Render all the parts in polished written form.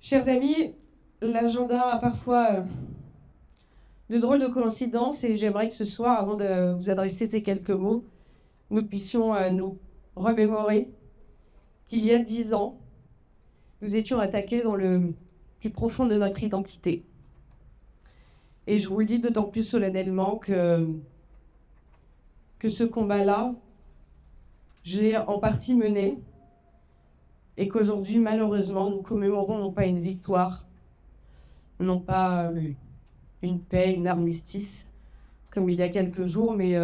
Chers amis, l'agenda a parfois de drôles de coïncidences et j'aimerais que ce soir, avant de vous adresser ces quelques mots, nous puissions nous remémorer qu'il y a 10 ans, nous étions attaqués dans le plus profond de notre identité. Et je vous le dis d'autant plus solennellement que ce combat-là, je l'ai en partie mené et qu'aujourd'hui, malheureusement, nous commémorons non pas une victoire, non pas une paix, une armistice, comme il y a quelques jours, mais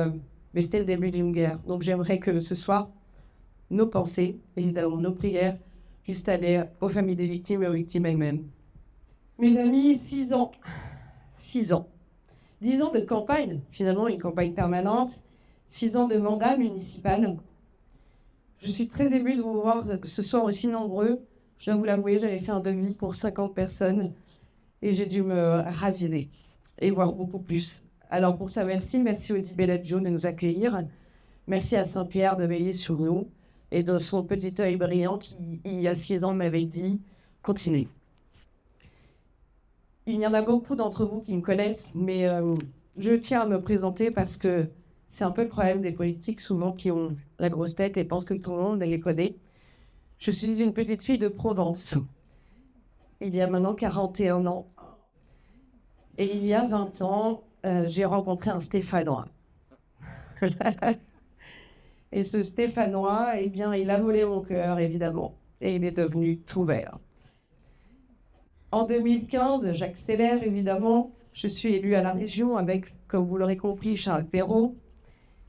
c'était le début d'une guerre. Donc j'aimerais que ce soir, nos pensées, évidemment nos prières, puissent aller aux familles des victimes et aux victimes elles-mêmes. Mes amis, 6 ans. 6 ans. 10 ans de campagne, finalement une campagne permanente, 6 ans de mandat municipal. Je suis très émue de vous voir ce soir aussi nombreux. Je dois vous l'avouer, j'avais fait un demi pour 50 personnes et j'ai dû me raviver et voir beaucoup plus. Alors pour ça, merci Audi Bellagio de nous accueillir. Merci à Saint-Pierre de veiller sur nous et de son petit œil brillant qui, il y a 6 ans, m'avait dit « Continuez ». Il y en a beaucoup d'entre vous qui me connaissent, mais je tiens à me présenter parce que c'est un peu le problème des politiques, souvent qui ont la grosse tête et pensent que tout le monde les connaît. Je suis une petite fille de Provence. Il y a maintenant 41 ans. Et il y a 20 ans, j'ai rencontré un Stéphanois. Et ce Stéphanois, eh bien, il a volé mon cœur, évidemment. Et il est devenu tout vert. En 2015, j'accélère, évidemment. Je suis élue à la région avec, comme vous l'aurez compris, Charles Perrault.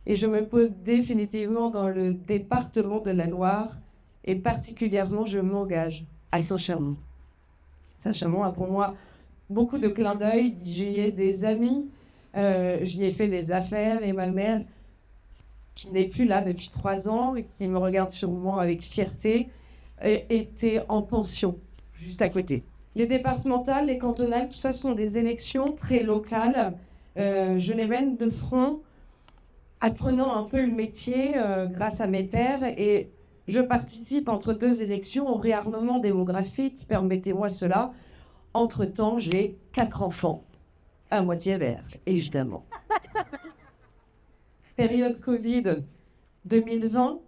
Et je me pose définitivement dans le département de la Loire. Et particulièrement, je m'engage à Saint-Chamond. Saint-Chamond a pour moi beaucoup de clins d'œil. J'y ai des amis, j'y ai fait des affaires. Et ma mère, qui n'est plus là depuis 3 ans et qui me regarde sûrement avec fierté, était en pension, juste à côté. Les départementales, les cantonales, tout ça sont des élections très locales. Je les mène de front, apprenant un peu le métier grâce à mes pairs. Et je participe entre 2 élections au réarmement démographique, permettez-moi cela. Entre-temps, j'ai 4 enfants, à moitié verts, évidemment. Période Covid 2020,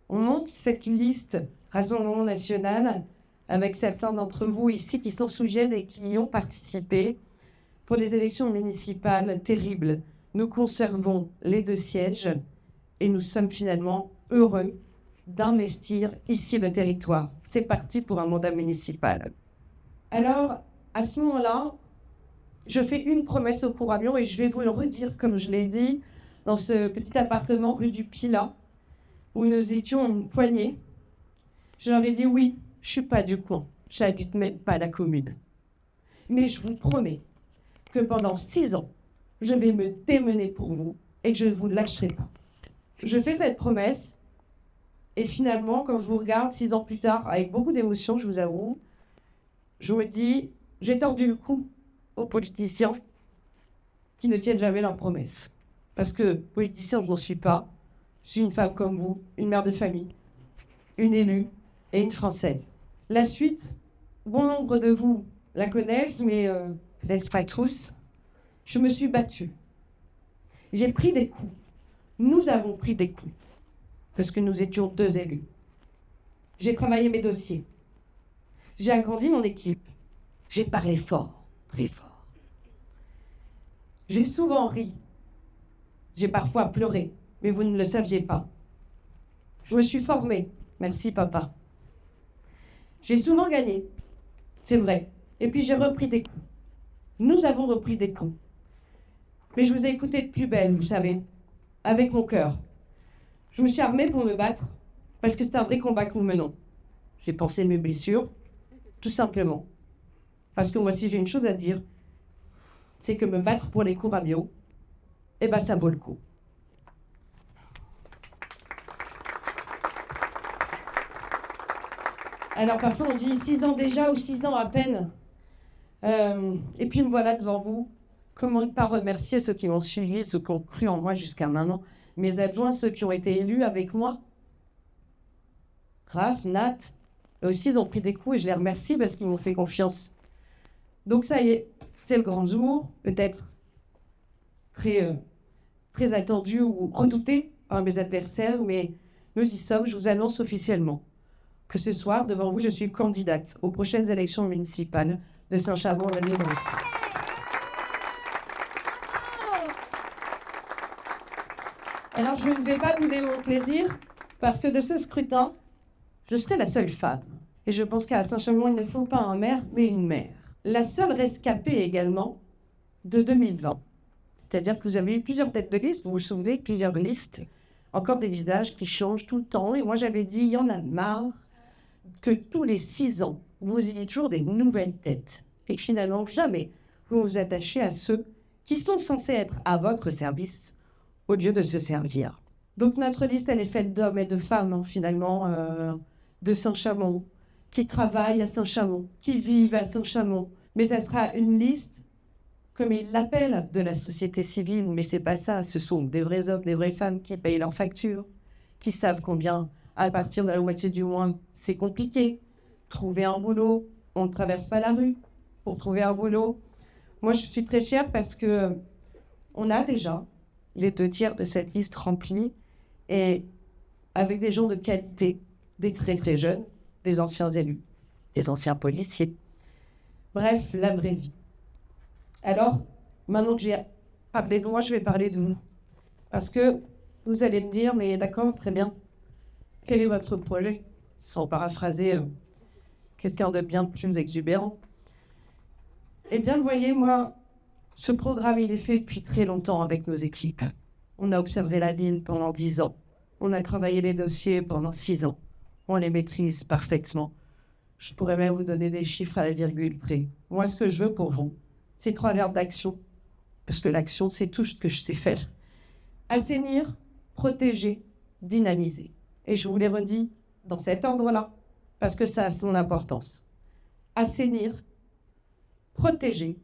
on monte cette liste Rassemblement national avec certains d'entre vous ici qui s'en souviennent et qui y ont participé pour des élections municipales terribles. Nous conservons les 2 sièges et nous sommes finalement heureux d'investir ici le territoire. C'est parti pour un mandat municipal. Alors, à ce moment-là, je fais une promesse au Couramion et je vais vous le redire comme je l'ai dit dans ce petit appartement rue du Pilat où nous étions une poignée. Je leur ai dit oui, je ne suis pas du coin, j'habite même pas la commune. Mais je vous promets que pendant 6 ans, je vais me démener pour vous et que je ne vous lâcherai pas. Je fais cette promesse et finalement, quand je vous regarde 6 ans plus tard, avec beaucoup d'émotion, je vous avoue, je me dis, j'ai tordu le cou aux politiciens qui ne tiennent jamais leurs promesses. Parce que politicien, je n'en suis pas. Je suis une femme comme vous, une mère de famille, une élue et une Française. La suite, bon nombre de vous la connaissent, mais peut-être pas tous. Je me suis battue. J'ai pris des coups. Nous avons pris des coups. Parce que nous étions 2 élus. J'ai travaillé mes dossiers. J'ai agrandi mon équipe. J'ai parlé fort, très fort. J'ai souvent ri. J'ai parfois pleuré, mais vous ne le saviez pas. Je me suis formée. Merci, papa. J'ai souvent gagné. C'est vrai. Et puis j'ai repris des coups. Nous avons repris des coups. Mais je vous ai écouté de plus belle, vous savez, avec mon cœur. Je me suis armée pour me battre, parce que c'est un vrai combat que nous menons. J'ai pensé mes blessures, tout simplement. Parce que moi aussi j'ai une chose à dire, c'est que me battre pour les Couramiaux, eh ben ça vaut le coup. Alors parfois on dit 6 ans déjà ou 6 ans à peine. Et puis me voilà devant vous. Comment ne pas remercier ceux qui m'ont suivi, ceux qui ont cru en moi jusqu'à maintenant, mes adjoints, ceux qui ont été élus avec moi. Raph, Nat, Là aussi, ils ont pris des coups et je les remercie parce qu'ils m'ont fait confiance. Donc ça y est, c'est le grand jour, peut-être très attendu ou redouté par mes adversaires, mais nous y sommes. Je vous annonce officiellement que ce soir, devant vous, je suis candidate aux prochaines élections municipales de Saint-Chamond-en-Vallée-Mauricie. Alors, je ne vais pas vous donner mon plaisir, parce que de ce scrutin, je serai la seule femme. Et je pense qu'à Saint-Chamond, il ne faut pas un maire, mais une maire. La seule rescapée également de 2020. C'est-à-dire que vous avez eu plusieurs têtes de liste, vous vous souvenez, plusieurs listes, encore des visages qui changent tout le temps. Et moi, j'avais dit, il y en a marre que tous les 6 ans, vous ayez toujours des nouvelles têtes. Et que finalement, jamais vous vous attachez à ceux qui sont censés être à votre service au lieu de se servir. Donc notre liste, elle est faite d'hommes et de femmes, hein, finalement, de Saint-Chamond, qui travaillent à Saint-Chamond, qui vivent à Saint-Chamond. Mais ça sera une liste, comme ils l'appellent, de la société civile. Mais c'est pas ça, ce sont des vrais hommes, des vraies femmes qui payent leurs factures, qui savent combien, à partir de la moitié du mois, c'est compliqué. Trouver un boulot, on ne traverse pas la rue pour trouver un boulot. Moi, je suis très fière parce que on a déjà les 2 tiers de cette liste remplie et avec des gens de qualité, des très très jeunes, des anciens élus, des anciens policiers. Bref, la vraie vie. Alors, maintenant que j'ai parlé de moi, je vais parler de vous. Parce que vous allez me dire, mais d'accord, très bien, quel est votre projet? Sans paraphraser quelqu'un de bien plus exubérant. Eh bien, vous voyez, moi, ce programme, il est fait depuis très longtemps avec nos équipes. On a observé la ville pendant 10 ans. On a travaillé les dossiers pendant 6 ans. On les maîtrise parfaitement. Je pourrais même vous donner des chiffres à la virgule près. Moi, ce que je veux pour vous, c'est 3 verbes d'action. Parce que l'action, c'est tout ce que je sais faire. Assainir, protéger, dynamiser. Et je vous les redis dans cet ordre-là, parce que ça a son importance. Assainir, protéger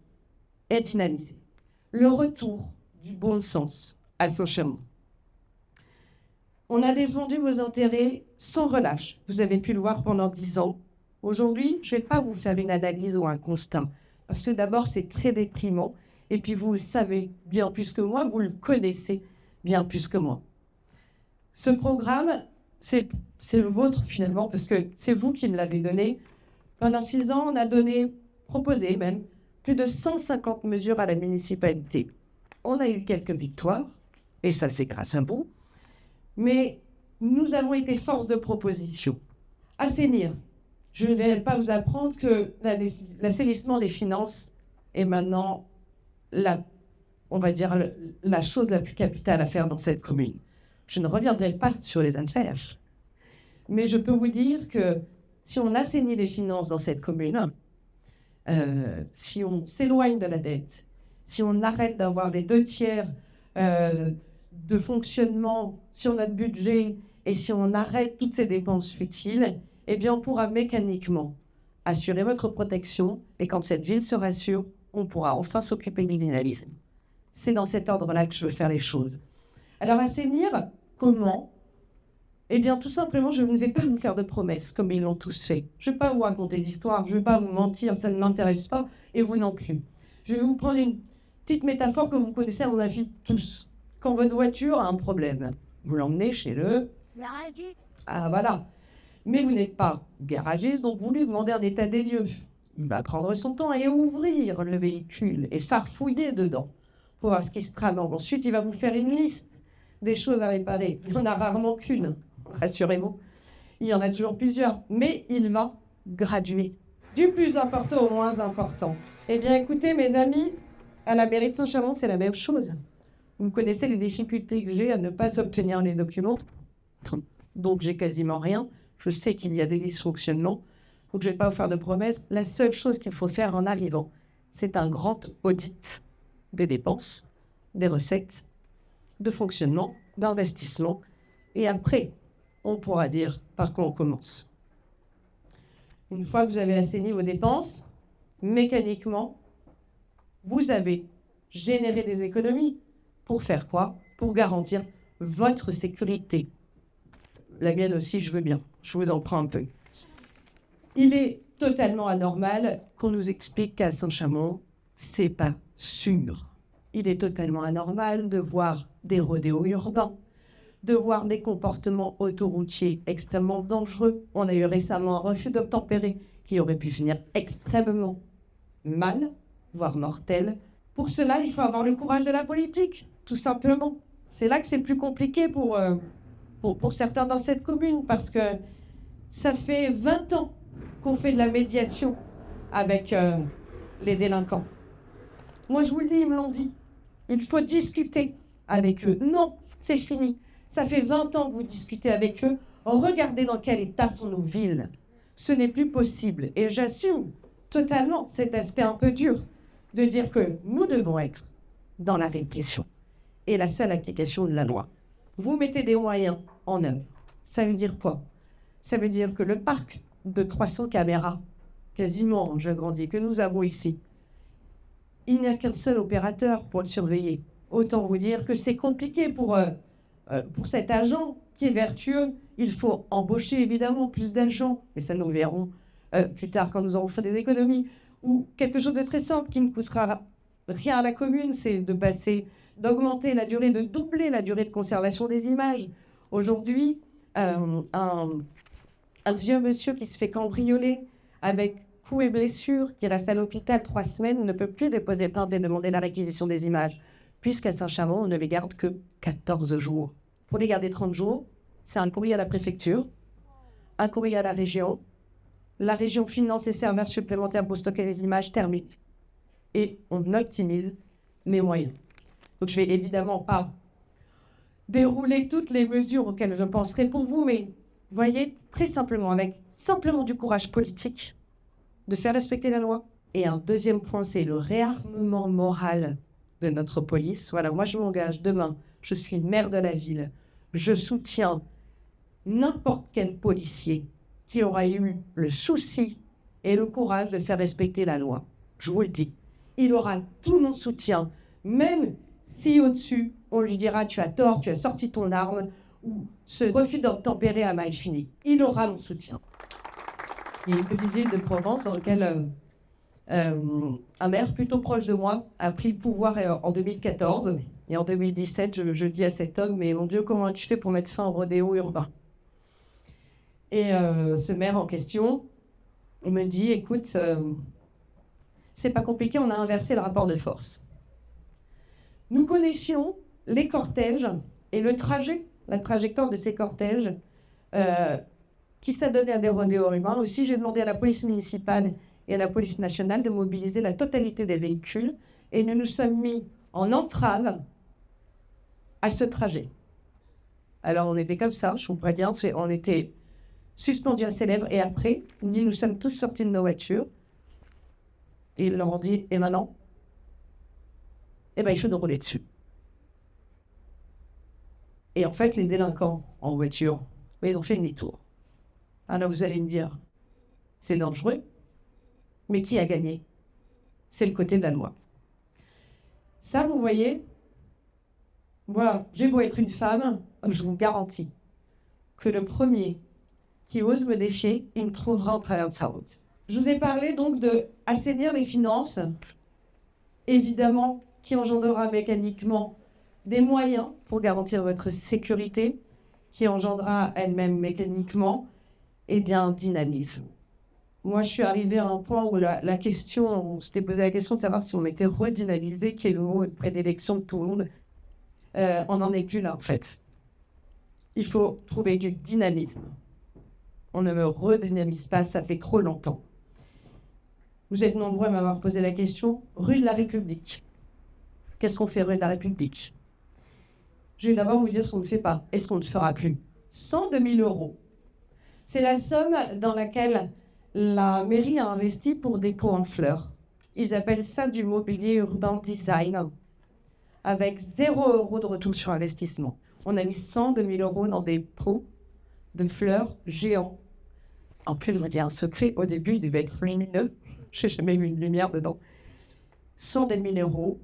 et dynamiser. Le retour du bon sens à Saint-Chamond. On a défendu vos intérêts sans relâche. Vous avez pu le voir pendant 10 ans. Aujourd'hui, je ne vais pas vous faire une analyse ou un constat, parce que d'abord, c'est très déprimant, et puis vous le savez bien plus que moi, vous le connaissez bien plus que moi. Ce programme, c'est le vôtre finalement, parce que c'est vous qui me l'avez donné. Pendant 6 ans, on a proposé même, plus de 150 mesures à la municipalité. On a eu quelques victoires, et ça c'est grâce à vous, mais nous avons été force de proposition. Assainir. Je ne vais pas vous apprendre que l'assainissement des finances est maintenant on va dire, la chose la plus capitale à faire dans cette commune. Je ne reviendrai pas sur les affaires, mais je peux vous dire que si on assainit les finances dans cette commune, si on s'éloigne de la dette, si on arrête d'avoir les 2 tiers de fonctionnement sur notre budget et si on arrête toutes ces dépenses futiles, eh bien on pourra mécaniquement assurer votre protection et quand cette ville sera sûre, on pourra enfin s'occuper du dynamisme. C'est dans cet ordre-là que je veux faire les choses. Alors assainir, comment? Eh bien, tout simplement, je ne vais pas vous faire de promesses, comme ils l'ont tous fait. Je ne vais pas vous raconter d'histoires, je ne vais pas vous mentir, ça ne m'intéresse pas, et vous non plus. Je vais vous prendre une petite métaphore que vous connaissez à mon avis tous. Quand votre voiture a un problème, vous l'emmenez chez le... garagiste. Ah, voilà. Mais vous n'êtes pas garagiste, donc vous lui demandez un état des lieux. Il va prendre son temps et ouvrir le véhicule et s'arfouiller dedans pour voir ce qui se trame. Ensuite, il va vous faire une liste des choses à réparer. Il n'y en a rarement qu'une. Rassurez-vous, il y en a toujours plusieurs, mais il va graduer du plus important au moins important. Eh bien, écoutez, mes amis, à la mairie de Saint-Chamond, c'est la même chose. Vous connaissez les difficultés que j'ai à ne pas obtenir les documents, donc j'ai quasiment rien. Je sais qu'il y a des dysfonctionnements, donc je ne vais pas vous faire de promesses. La seule chose qu'il faut faire en arrivant, c'est un grand audit des dépenses, des recettes, de fonctionnement, d'investissement, et après, on pourra dire par quoi on commence. Une fois que vous avez assaini vos dépenses, mécaniquement, vous avez généré des économies. Pour faire quoi? Pour garantir votre sécurité. La mienne aussi, je veux bien. Je vous en prends un peu. Il est totalement anormal qu'on nous explique qu'à Saint-Chamond, c'est pas sûr. Il est totalement anormal de voir des rodéos urbains, de voir des comportements autoroutiers extrêmement dangereux. On a eu récemment un refus d'obtempérer qui aurait pu finir extrêmement mal, voire mortel. Pour cela, il faut avoir le courage de la politique, tout simplement. C'est là que c'est plus compliqué pour certains dans cette commune, parce que ça fait 20 ans qu'on fait de la médiation avec les délinquants. Moi, je vous le dis, ils me l'ont dit. Il faut discuter avec eux. Non, c'est fini. Ça fait 20 ans que vous discutez avec eux. Regardez dans quel état sont nos villes. Ce n'est plus possible. Et j'assume totalement cet aspect un peu dur de dire que nous devons être dans la répression et la seule application de la loi. Vous mettez des moyens en œuvre. Ça veut dire quoi? Ça veut dire que le parc de 300 caméras, quasiment, j'agrandis, que nous avons ici, il n'y a qu'un seul opérateur pour le surveiller. Autant vous dire que c'est compliqué pour cet agent qui est vertueux. Il faut embaucher évidemment plus d'agents, mais ça nous verrons plus tard quand nous aurons fait des économies. Ou quelque chose de très simple qui ne coûtera rien à la commune, c'est d'augmenter la durée, de doubler la durée de conservation des images. Aujourd'hui, un vieux monsieur qui se fait cambrioler avec coups et blessures, qui reste à l'hôpital 3 semaines, ne peut plus déposer plainte et demander la réquisition des images, puisqu'à Saint-Chamond, on ne les garde que 14 jours. Pour les garder 30 jours, c'est un courrier à la préfecture, un courrier à la région finance les serveurs supplémentaires pour stocker les images thermiques, et on optimise les moyens. Donc je ne vais évidemment pas dérouler toutes les mesures auxquelles je penserai pour vous, mais voyez, très simplement, avec simplement du courage politique, de faire respecter la loi. Et un deuxième point, c'est le réarmement moral de notre police. Voilà, moi je m'engage demain, je suis maire de la ville, je soutiens n'importe quel policier qui aura eu le souci et le courage de faire respecter la loi. Je vous le dis, il aura tout mon soutien, même si au-dessus, on lui dira « tu as tort, tu as sorti ton arme » ou « ce refus d'obtempérer a mal fini ». Il aura mon soutien. Il y a une petite ville de Provence dans laquelle un maire plutôt proche de moi a pris le pouvoir en 2014. Et en 2017, je dis à cet homme « mais mon Dieu, comment tu fais pour mettre fin au rodéo urbain ?» Et ce maire en question, il me dit « écoute, c'est pas compliqué, on a inversé le rapport de force. » Nous connaissions les cortèges et le trajet, la trajectoire de ces cortèges qui s'adonnaient à des rodéos urbains. Aussi, j'ai demandé à la police municipale et à la police nationale de mobiliser la totalité des véhicules et nous nous sommes mis en entrave à ce trajet. Alors, on était comme ça, je comprends bien, on était suspendus à ses lèvres et après, il dit, nous sommes tous sortis de nos voitures et ils leur ont dit, et maintenant, eh ben, il faut nous rouler dessus. Et en fait, les délinquants en voiture, ils ont fait demi-tour. Alors vous allez me dire, c'est dangereux, mais qui a gagné? C'est le côté de la loi. Ça, vous voyez, moi, j'ai beau être une femme, je vous garantis que le premier qui ose me défier, il me trouvera en travers de sa route. Je vous ai parlé donc de assainir les finances, évidemment, qui engendrera mécaniquement des moyens pour garantir votre sécurité, qui engendrera elle-même mécaniquement un dynamisme. Moi, je suis arrivée à un point où la question, on s'était posé la question de savoir si on était redynamisé, qui est le mot de prédilection de tout le monde. On n'en est plus là, en fait. Il faut trouver du dynamisme. On ne me redynamise pas, ça fait trop longtemps. Vous êtes nombreux à m'avoir posé la question, rue de la République. Qu'est-ce qu'on fait rue de la République? Je vais d'abord vous dire ce qu'on ne fait pas et ce qu'on ne fera plus. 102 000 €. C'est la somme dans laquelle la mairie a investi pour des pots en fleurs. Ils appellent ça du mobilier urbain design, avec 0 € de retour sur investissement. On a mis 102 000 € dans des pots de fleurs géants. En plus, je vous dis un secret, au début, il devait être lumineux. Je n'ai jamais vu une lumière dedans. 102 000 €.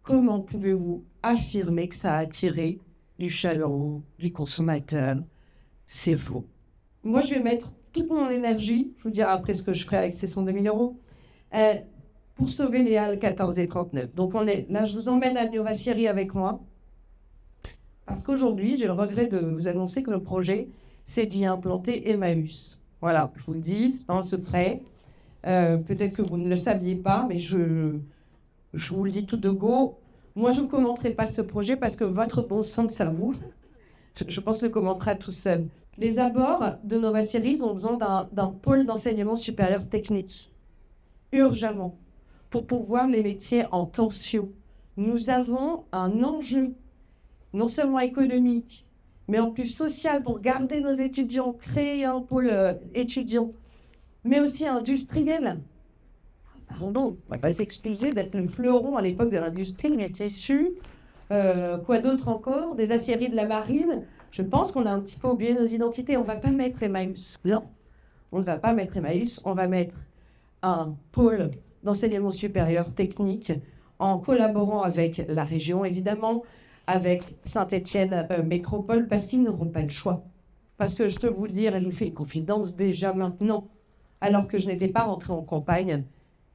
Comment pouvez-vous affirmer que ça a attiré du chaleureux, du consommateur? C'est faux. Moi, je vais mettre toute mon énergie, je vous dirai après ce que je ferai avec ces 102 000 euros, pour sauver les halles 14 et 39. Donc là, je vous emmène à Nova-Syrie avec moi, parce qu'aujourd'hui, j'ai le regret de vous annoncer que le projet, c'est d'y implanter Emmaüs. Voilà, je vous le dis, c'est pas un secret. Peut-être que vous ne le saviez pas, mais je vous le dis tout de go. Moi, je ne commenterai pas ce projet parce que votre bon sens à vous, je pense, le commentera tout seul. Les abords de Nova-Syrie ont besoin d'un pôle d'enseignement supérieur technique, urgemment, pour pouvoir les métiers en tension. Nous avons un enjeu, non seulement économique, mais en plus social, pour garder nos étudiants, créer un pôle étudiant, mais aussi industriel. Pardon, on ne va pas s'excuser d'être le fleuron à l'époque de l'industrie, mais c'est sûr. Quoi d'autre encore? Des aciéries de la marine. Je pense qu'on a un petit peu oublié nos identités. On ne va pas mettre Emmaüs. Non, on ne va pas mettre Emmaüs. On va mettre un pôle d'enseignement supérieur technique en collaborant avec la région, évidemment, avec Saint-Étienne Métropole, parce qu'ils n'auront pas le choix. Parce que je peux vous le dire, et je vous fais une confidence déjà maintenant, alors que je n'étais pas rentrée en campagne,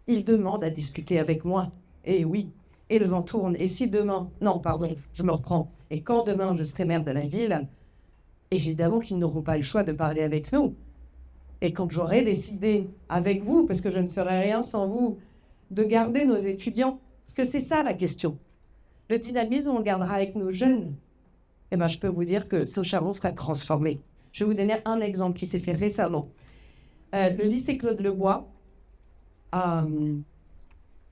ils demandent à discuter avec moi. Et oui, et le vent tourne. Et si demain, non, pardon, je me reprends. Et quand demain je serai maire de la ville, évidemment qu'ils n'auront pas le choix de parler avec nous. Et quand j'aurai décidé avec vous, parce que je ne ferai rien sans vous, de garder nos étudiants, parce que c'est ça la question. Le dynamisme, on le gardera avec nos jeunes. Eh bien, je peux vous dire que Sochaux sera transformé. Je vais vous donner un exemple qui s'est fait récemment. Le lycée Claude Lebois a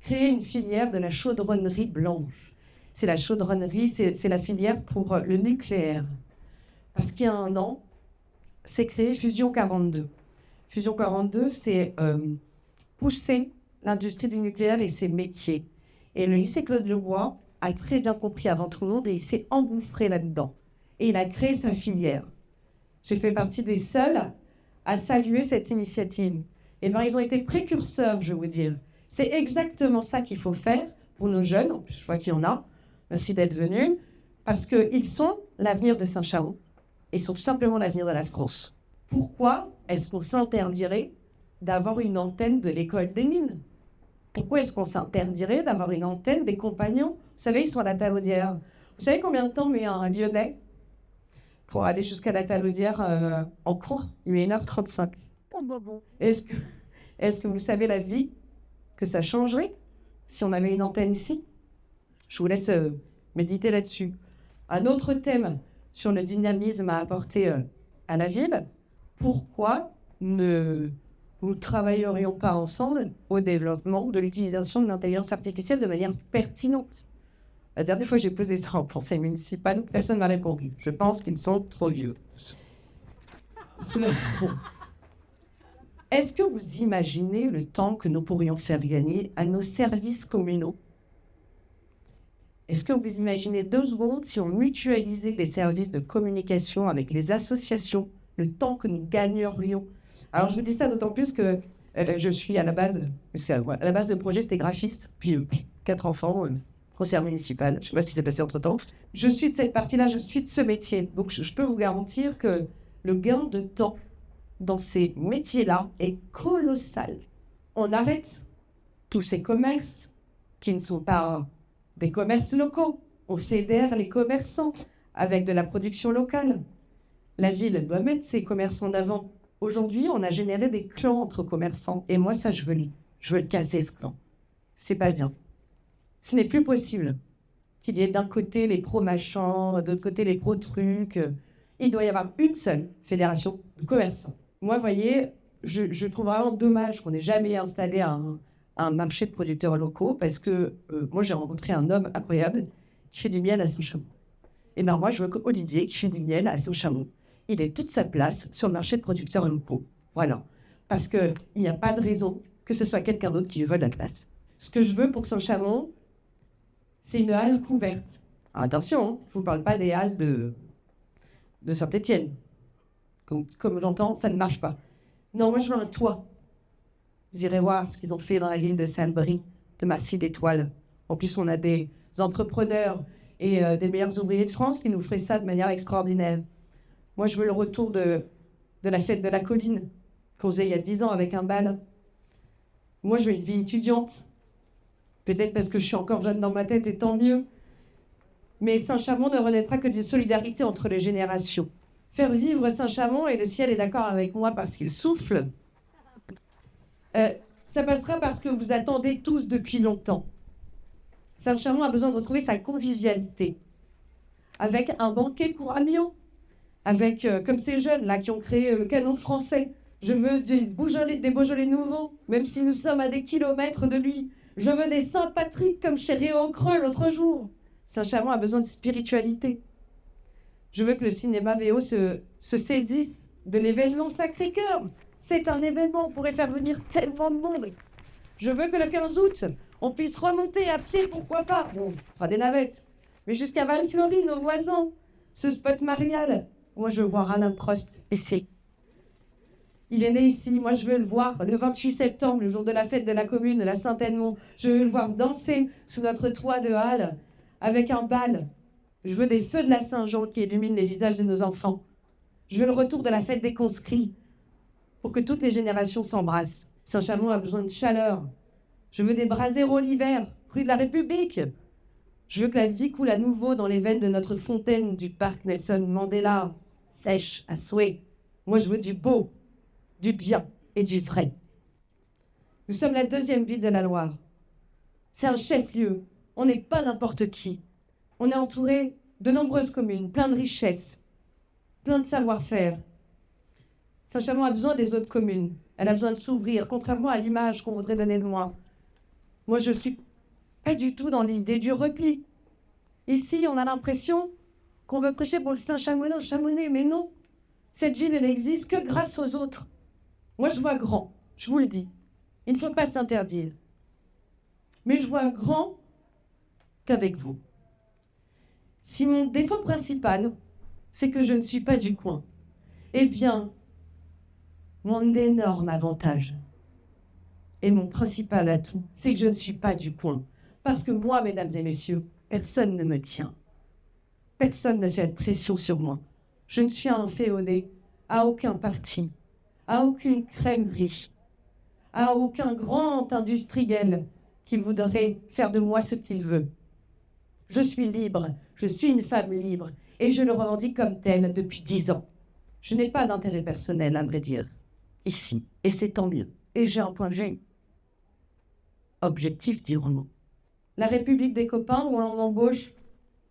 créé une filière de la chaudronnerie blanche. C'est la chaudronnerie, c'est la filière pour le nucléaire. Parce qu'il y a un an, c'est créé Fusion 42. Fusion 42, c'est pousser l'industrie du nucléaire et ses métiers. Et le lycée Claude Lebois a très bien compris avant tout le monde et il s'est engouffré là-dedans. Et il a créé sa filière. J'ai fait partie des seuls à saluer cette initiative. Eh bien, ils ont été précurseurs, je veux dire. C'est exactement ça qu'il faut faire pour nos jeunes. En plus, je vois qu'il y en a. Merci d'être venus. Parce qu'ils sont l'avenir de Saint-Chamond. Ils sont tout simplement l'avenir de la France. Pourquoi est-ce qu'on s'interdirait d'avoir une antenne de l'école des mines? Pourquoi est-ce qu'on s'interdirait d'avoir une antenne des compagnons? Vous savez, ils sont à la Talaudière. Vous savez combien de temps met un Lyonnais pour aller jusqu'à la Talaudière en cours? Il met 1h35. Est-ce que vous savez la vie que ça changerait si on avait une antenne ici? Je vous laisse méditer là-dessus. Un autre thème sur le dynamisme à apporter à la ville. Pourquoi ne travaillerions pas ensemble au développement de l'utilisation de l'intelligence artificielle de manière pertinente? La dernière fois que j'ai posé ça en conseil municipal, personne ne m'a répondu. Je pense qu'ils sont trop vieux. Est-ce que vous imaginez le temps que nous pourrions faire gagner à nos services communaux? Est-ce que vous imaginez 2 secondes si on mutualisait les services de communication avec les associations, le temps que nous gagnerions? Alors je vous dis ça d'autant plus que je suis à la base, parce qu'à la base le projet c'était graphiste, puis 4 enfants, conseillère municipale, je ne sais pas ce qui s'est passé entre-temps. Je suis de cette partie-là, je suis de ce métier, donc je peux vous garantir que le gain de temps dans ces métiers-là est colossal. On arrête tous ces commerces qui ne sont pas des commerces locaux. On fédère les commerçants avec de la production locale. La ville doit mettre ses commerçants d'avant. Aujourd'hui, on a généré des clans entre commerçants. Et moi, ça, je veux le casser, ce clan. C'est pas bien. Ce n'est plus possible qu'il y ait d'un côté les pro-machins, de l'autre côté les pro-trucs. Il doit y avoir une seule fédération de commerçants. Moi, vous voyez, je trouve vraiment dommage qu'on n'ait jamais installé un marché de producteurs locaux parce que moi, j'ai rencontré un homme incroyable qui fait du miel à Saint-Chamond. Et bien moi, je veux qu'Olivier qui fait du miel à Saint-Chamond, il ait toute sa place sur le marché de producteurs locaux. Voilà. Parce qu'il n'y a pas de raison que ce soit quelqu'un d'autre qui lui vole la place. Ce que je veux pour Saint-Chamond, c'est une halle couverte. Alors, attention, je ne vous parle pas des halles de Saint-Étienne. Comme j'entends, ça ne marche pas. Non, moi, je veux un toit. Vous irez voir ce qu'ils ont fait dans la ville de Saint-Brie, de Marcy-l'Étoile. En plus, on a des entrepreneurs et des meilleurs ouvriers de France qui nous feraient ça de manière extraordinaire. Moi, je veux le retour de la fête de la colline. qu'on faisait il y a 10 ans avec un bal. Moi, je veux une vie étudiante. Peut-être parce que je suis encore jeune dans ma tête, et tant mieux. Mais Saint-Chamond ne renaîtra que d'une solidarité entre les générations. Faire vivre Saint-Chamond, et le ciel est d'accord avec moi parce qu'il souffle, ça passera parce que vous attendez tous depuis longtemps. Saint-Chamond a besoin de retrouver sa convivialité. Avec un banquet Couramiot, avec, comme ces jeunes-là qui ont créé le canon français. Je veux des Beaujolais nouveaux, même si nous sommes à des kilomètres de lui. Je veux des Saint-Patrick comme chez Réau Creux l'autre jour. Saint-Chamond a besoin de spiritualité. Je veux que le cinéma VO se saisisse de l'événement Sacré-Cœur. C'est un événement, on pourrait faire venir tellement de monde. Je veux que le 15 août, on puisse remonter à pied, pourquoi pas. Bon, on fera des navettes. Mais jusqu'à Val-Fleury, nos voisins, ce spot marial. Moi, je veux voir Alain Prost ici. Il est né ici. Moi, je veux le voir le 28 septembre, le jour de la fête de la commune de la Saint-Edmond. Je veux le voir danser sous notre toit de halle avec un bal. Je veux des feux de la Saint-Jean qui illuminent les visages de nos enfants. Je veux le retour de la fête des conscrits pour que toutes les générations s'embrassent. Saint-Chamond a besoin de chaleur. Je veux des braseros l'hiver, rue de la République. Je veux que la vie coule à nouveau dans les veines de notre fontaine du parc Nelson Mandela, sèche à souhait. Moi, je veux du beau, du bien et du vrai. Nous sommes la 2e ville de la Loire. C'est un chef-lieu. On n'est pas n'importe qui. On est entouré de nombreuses communes, plein de richesses, plein de savoir-faire. Saint-Chamond a besoin des autres communes. Elle a besoin de s'ouvrir, contrairement à l'image qu'on voudrait donner de moi. Moi, je ne suis pas du tout dans l'idée du repli. Ici, on a l'impression qu'on veut prêcher pour le Saint-Chamonix, mais non. Cette ville, elle n'existe que grâce aux autres. Moi, je vois grand, je vous le dis. Il ne faut pas s'interdire. Mais je vois grand qu'avec vous. Si mon défaut principal, c'est que je ne suis pas du coin, eh bien, mon énorme avantage et mon principal atout, c'est que je ne suis pas du coin. Parce que moi, mesdames et messieurs, personne ne me tient. Personne ne fait de pression sur moi. Je ne suis inféodée à aucun parti, à aucune crèmerie, à aucun grand industriel qui voudrait faire de moi ce qu'il veut. Je suis libre, je suis une femme libre, et je le revendique comme telle depuis 10 ans. Je n'ai pas d'intérêt personnel, à vrai dire, ici, et c'est tant mieux. Et j'ai un point G. Objectif, dirons-nous. La République des copains, où l'on embauche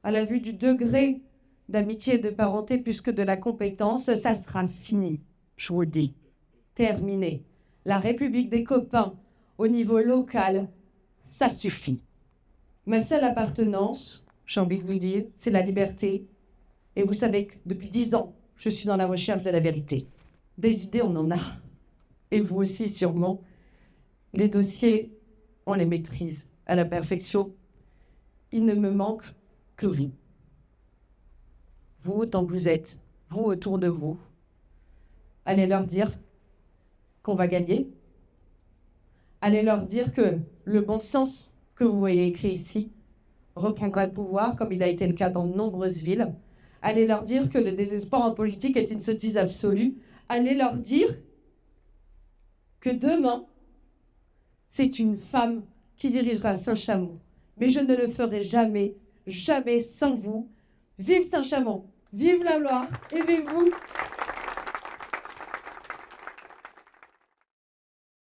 à la vue du degré d'amitié et de parenté plus que de la compétence, ça sera fini, je vous le dis. Terminé. La République des copains, au niveau local, ça suffit. Ma seule appartenance, j'ai envie de vous dire, c'est la liberté. Et vous savez que depuis 10 ans, je suis dans la recherche de la vérité. Des idées, on en a. Et vous aussi, sûrement. Les dossiers, on les maîtrise à la perfection. Il ne me manque que vous. Vous, autant que vous êtes, vous autour de vous. Allez leur dire qu'on va gagner. Allez leur dire que le bon sens que vous voyez écrit ici reprendra le pouvoir, comme il a été le cas dans de nombreuses villes. Allez leur dire que le désespoir en politique est une sottise absolue. Allez leur dire que demain, c'est une femme qui dirigera Saint-Chamond. Mais je ne le ferai jamais, jamais sans vous. Vive Saint-Chamond, vive la Loire, aimez-vous.